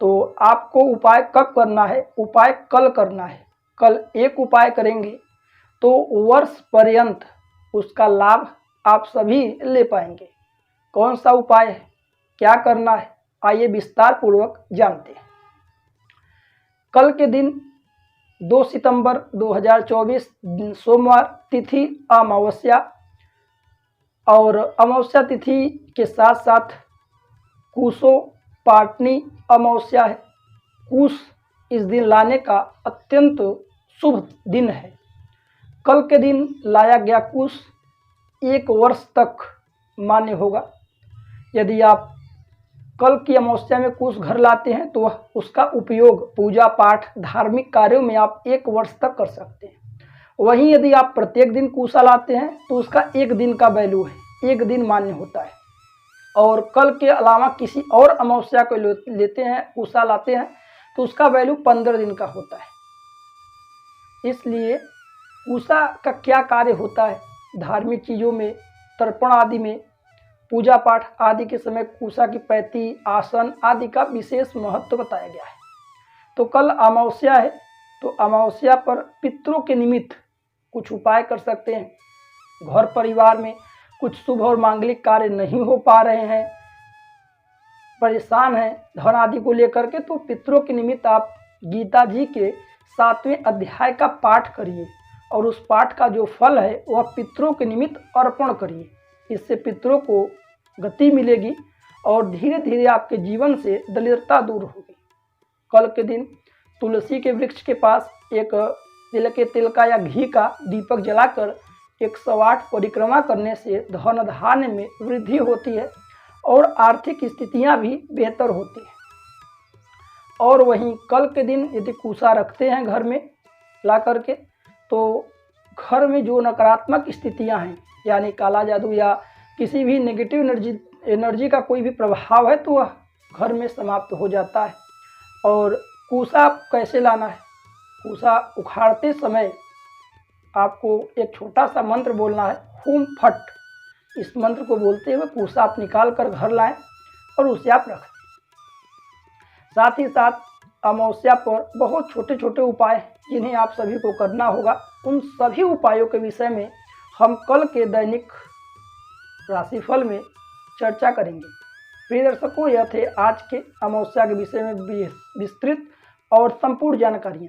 तो आपको उपाय कब करना है? उपाय कल करना है। कल एक उपाय करेंगे तो वर्ष पर्यंत उसका लाभ आप सभी ले पाएंगे। कौन सा उपाय है, क्या करना है, आइए विस्तार पूर्वक जानते हैं। कल के दिन 2 सितंबर 2024 सोमवार, तिथि अमावस्या, और अमावस्या तिथि के साथ साथ कुशो पाटनी अमावस्या है। कुश इस दिन लाने का अत्यंत शुभ दिन है। कल के दिन लाया गया कुश 1 वर्ष तक मान्य होगा। यदि आप कल की अमावस्या में कुश घर लाते हैं तो वह उसका उपयोग पूजा पाठ धार्मिक कार्यों में आप 1 वर्ष तक कर सकते हैं। वहीं यदि आप प्रत्येक दिन कुशा लाते हैं तो उसका 1 दिन का वैल्यू है, 1 दिन मान्य होता है। और कल के अलावा किसी और अमावस्या को लेते हैं, कुशा लाते हैं, तो उसका वैल्यू 15 दिन का होता है। इसलिए कुशा का क्या कार्य होता है? धार्मिक चीज़ों में, तर्पण आदि में, पूजा पाठ आदि के समय कुशा की पैती, आसन आदि का विशेष महत्व बताया गया है। तो कल अमावस्या है, तो अमावस्या पर पितरों के निमित्त कुछ उपाय कर सकते हैं। घर परिवार में कुछ शुभ और मांगलिक कार्य नहीं हो पा रहे हैं, परेशान हैं धन आदि को लेकर के, तो पितरों के निमित्त आप गीता जी के 7वें अध्याय का पाठ करिए और उस पाठ का जो फल है वह पितरों के निमित्त अर्पण करिए। इससे पितरों को गति मिलेगी और धीरे धीरे आपके जीवन से दरिद्रता दूर होगी। कल के दिन तुलसी के वृक्ष के पास एक तिल के तेल का या घी का दीपक जलाकर 108 परिक्रमा करने से धन धान्य में वृद्धि होती है और आर्थिक स्थितियां भी बेहतर होती हैं। और वहीं कल के दिन यदि कुशा रखते हैं घर में ला करके, तो घर में जो नकारात्मक स्थितियां हैं, यानी काला जादू या किसी भी नेगेटिव एनर्जी का कोई भी प्रभाव है, तो वह घर में समाप्त हो जाता है। और कुशा कैसे लाना है? कुशा उखाड़ते समय आपको एक छोटा सा मंत्र बोलना है, हुम फट। इस मंत्र को बोलते हुए कुशा आप निकाल कर घर लाएं और उसे आप रख दें। साथ ही साथ अमावस्या पर बहुत छोटे छोटे उपाय हैं जिन्हें आप सभी को करना होगा। उन सभी उपायों के विषय में हम कल के दैनिक राशिफल में चर्चा करेंगे। प्रिय दर्शकों, यह थे आज के अमावस्या के विषय में विस्तृत और संपूर्ण जानकारियाँ।